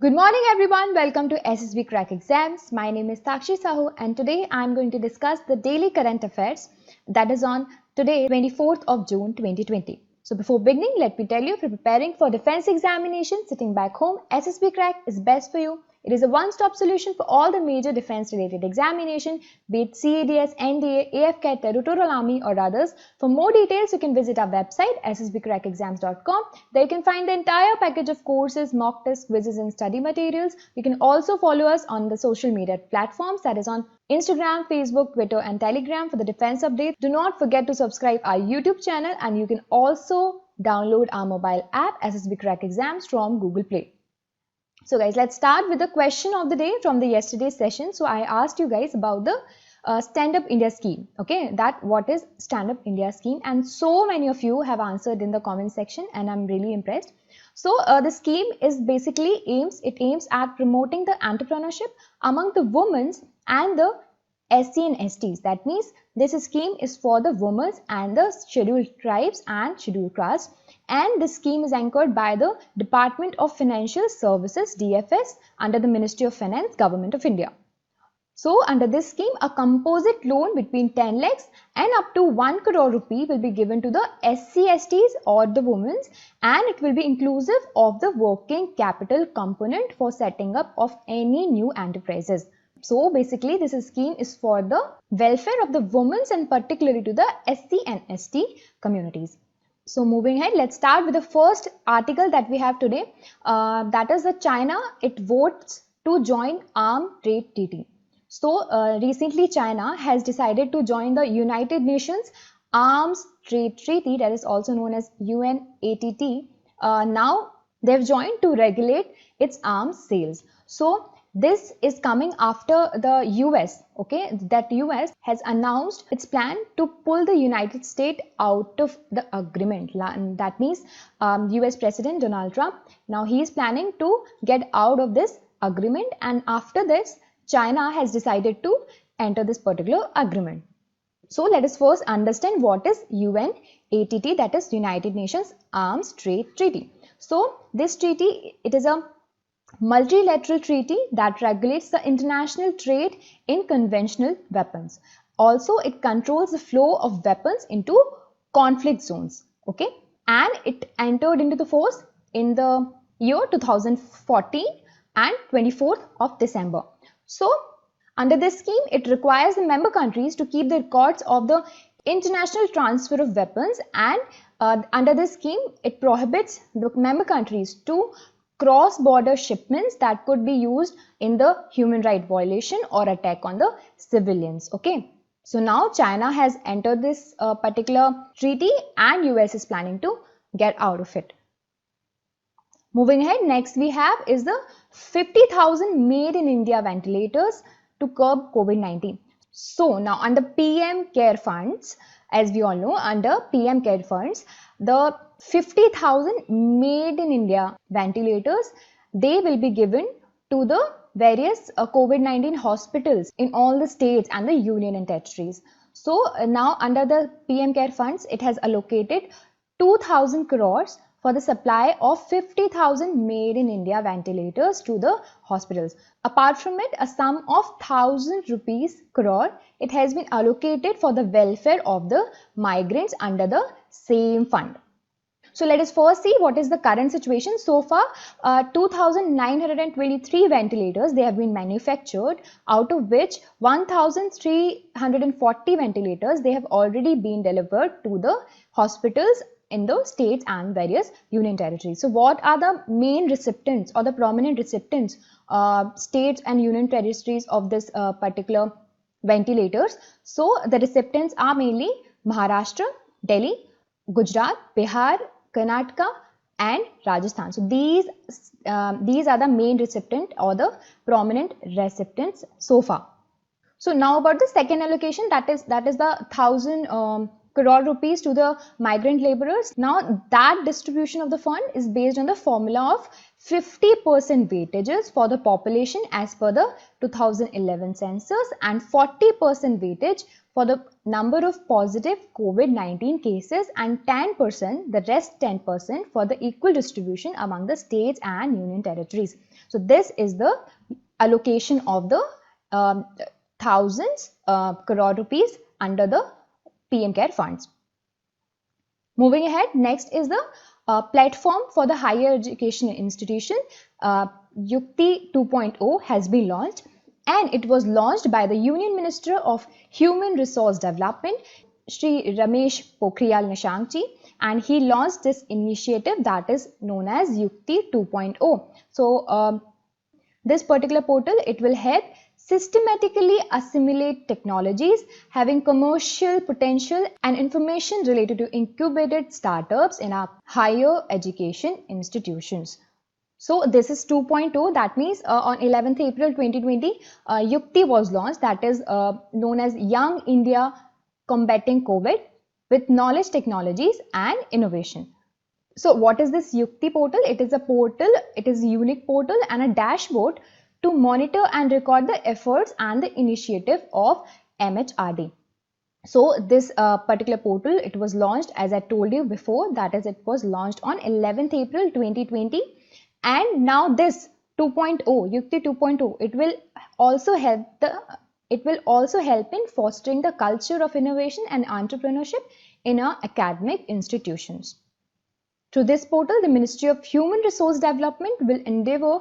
Good morning everyone, welcome to SSB Crack Exams. My name is Sakshi Sahu and today I am going to discuss the daily current affairs that is on today 24th of June 2020. So before beginning, let me tell you, if you're preparing for defense examination sitting back home, SSB Crack is best for you. It is a one-stop solution for all the major defense-related examination, be it CADS, NDA, AFCAT, Territorial Army or others. For more details, you can visit our website ssbcrackexams.com. There you can find the entire package of courses, mock tests, quizzes and study materials. You can also follow us on the social media platforms, that is on Instagram, Facebook, Twitter and Telegram for the defense updates. Do not forget to subscribe our YouTube channel and you can also download our mobile app SSB Crack Exams from Google Play. So guys, let's start with the question of the day from the yesterday's session. So I asked you guys about the Stand Up India scheme. Okay, that what is Stand Up India scheme, and so many of you have answered in the comment section and I'm really impressed. So the scheme is basically aims at promoting the entrepreneurship among the women and the SC and STs. That means this scheme is for the women and the scheduled tribes and scheduled castes, and this scheme is anchored by the Department of Financial Services DFS under the Ministry of Finance, Government of India. So under this scheme, a composite loan between 10 lakhs and up to 1 crore rupee will be given to the SC, STs or the women, and it will be inclusive of the working capital component for setting up of any new enterprises. So basically this scheme is for the welfare of the women and particularly to the SC and ST communities. So moving ahead, let's start with the first article that we have today. That is the China, it votes to join Arms Trade Treaty. So recently China has decided to join the United Nations Arms Trade Treaty, that is also known as UNATT. Now they've joined to regulate its arms sales. So this is coming after the US, okay, that US has announced its plan to pull the United States out of the agreement. That means US President Donald Trump, now he is planning to get out of this agreement, and after this China has decided to enter this particular agreement. So let us first understand what is UNATT, that is United Nations Arms Trade Treaty. So this treaty, it is a multilateral treaty that regulates the international trade in conventional weapons. Also, it controls the flow of weapons into conflict zones. Okay, and it entered into the force in the year 2014 and 24th of December. So, under this scheme, it requires the member countries to keep the records of the international transfer of weapons, and under this scheme, it prohibits the member countries to cross-border shipments that could be used in the human right violation or attack on the civilians. Okay, so now China has entered this particular treaty and US is planning to get out of it. Moving ahead, next we have is the 50,000 made in India ventilators to curb COVID-19. So now under PM Care Funds, as we all know, under PM Care Funds, the 50,000 made in India ventilators, they will be given to the various COVID-19 hospitals in all the states and the union and territories. So now under the PM Care Funds, it has allocated 2,000 crores for the supply of 50,000 made in India ventilators to the hospitals. Apart from it, a sum of 1,000 rupees crore, it has been allocated for the welfare of the migrants under the same fund. So let us first see what is the current situation. So far, 2,923 ventilators, they have been manufactured, out of which 1,340 ventilators, they have already been delivered to the hospitals in the states and various union territories. So what are the main recipients or the prominent recipients, states and union territories of this particular ventilators? So the recipients are mainly Maharashtra, Delhi, Gujarat, Bihar, Karnataka and Rajasthan. So these are the main recipient or the prominent recipients so far. So now about the second allocation, that is the 1,000 crore rupees to the migrant laborers. Now that distribution of the fund is based on the formula of 50% weightages for the population as per the 2011 census and 40% weightage for the number of positive COVID-19 cases and 10%, the rest 10% for the equal distribution among the states and union territories. So this is the allocation of the thousands crore rupees under the PM CARE funds. Moving ahead, next is the platform for the higher education institution. YUKTI 2.0 has been launched, and it was launched by the Union Minister of Human Resource Development, Shri Ramesh Pokhriyal Nishank ji, and he launched this initiative that is known as YUKTI 2.0. So this particular portal, it will help systematically assimilate technologies having commercial potential and information related to incubated startups in our higher education institutions. So this is 2.0, that means on 11th April 2020, YUKTI was launched, that is known as Young India Combating COVID with Knowledge Technologies and Innovation. So what is this YUKTI portal? It is a portal, it is a unique portal and a dashboard to monitor and record the efforts and the initiative of MHRD. So this particular portal, it was launched, as I told you before, that is, it was launched on 11th April 2020. And now this 2.0, YUKTI 2.0, it will also help in fostering the culture of innovation and entrepreneurship in our academic institutions. Through this portal, the Ministry of Human Resource Development will endeavor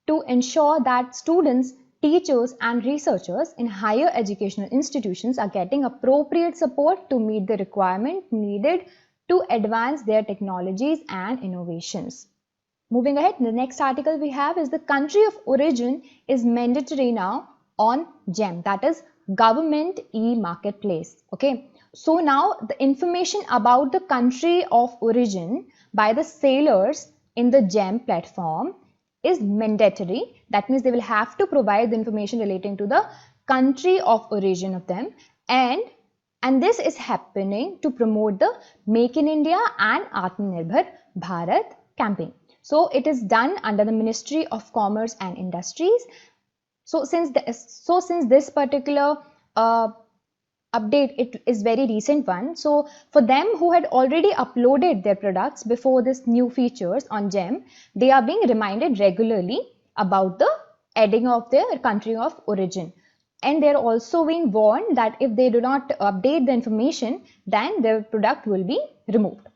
to ensure that students, teachers and researchers in higher educational institutions are getting appropriate support to meet the requirement needed to advance their technologies and innovations. Moving ahead, the next article we have is the country of origin is mandatory now on GEM, that is Government E-Marketplace. Okay, so now the information about the country of origin by the sailors in the GEM platform is mandatory. That means they will have to provide the information relating to the country of origin of them, and this is happening to promote the Make in India and Atmanirbhar Bharat campaign. So it is done under the Ministry of Commerce and Industries. So since this particular update, it is very recent one. So for them who had already uploaded their products before this new features on GEM, they are being reminded regularly about the adding of their country of origin. And they are also being warned that if they do not update the information, then their product will be removed.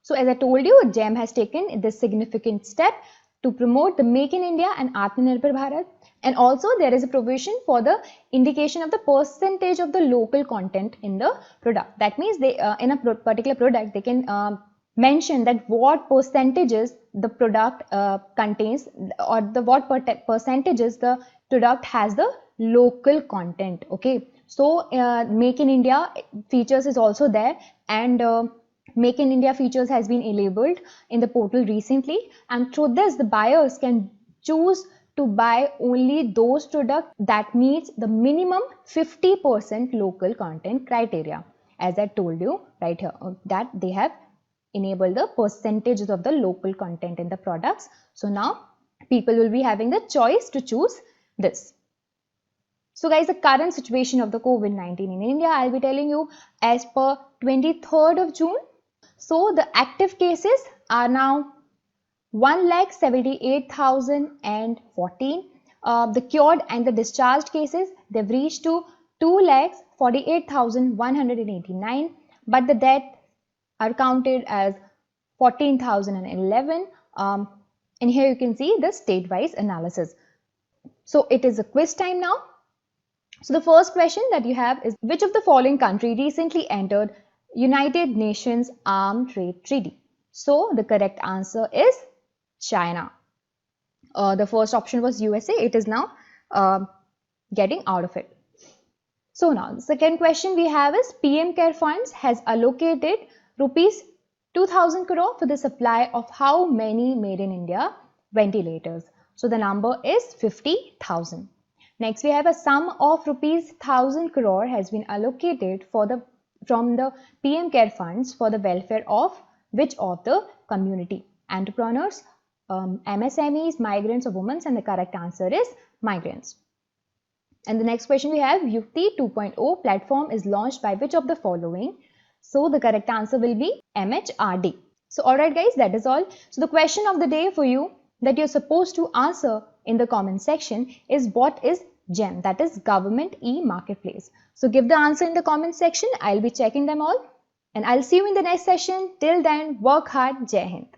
So as I told you, GEM has taken this significant step to promote the Make in India and Atmanirbhar Bharat. And also there is a provision for the indication of the percentage of the local content in the product. That means they in a particular product, they can mention that what percentages the product contains, or the what percentages the product has the local content. Okay, so Make in India features is also there, and Make in India features has been enabled in the portal recently, and through this the buyers can choose to buy only those products that meets the minimum 50% local content criteria. As I told you right here, that they have enabled the percentages of the local content in the products. So now people will be having the choice to choose this. So guys, the current situation of the COVID-19 in India, I'll be telling you as per 23rd of June. So the active cases are now 1,78,014. The cured and the discharged cases, they've reached to 2,48,189, but the deaths are counted as 14,011. And here you can see the state-wise analysis. So it is a quiz time now. So the first question that you have is, which of the following country recently entered United Nations Armed Trade Treaty? So the correct answer is China. The first option was USA. It is now getting out of it. So now the second question we have is, PM CARE funds has allocated rupees 2,000 crore for the supply of how many made in India ventilators? So the number is 50,000. Next we have a sum of rupees 1,000 crore has been allocated from the PM CARE funds for the welfare of which of the community? Entrepreneurs, MSMEs, migrants or women, and the correct answer is migrants. And the next question we have, YUKTI 2.0 platform is launched by which of the following? So the correct answer will be MHRD. So alright guys, that is all. So the question of the day for you that you're supposed to answer in the comment section is what is GEM, that is Government e-Marketplace. So give the answer in the comment section. I'll be checking them all and I'll see you in the next session. Till then, work hard. Jai Hind.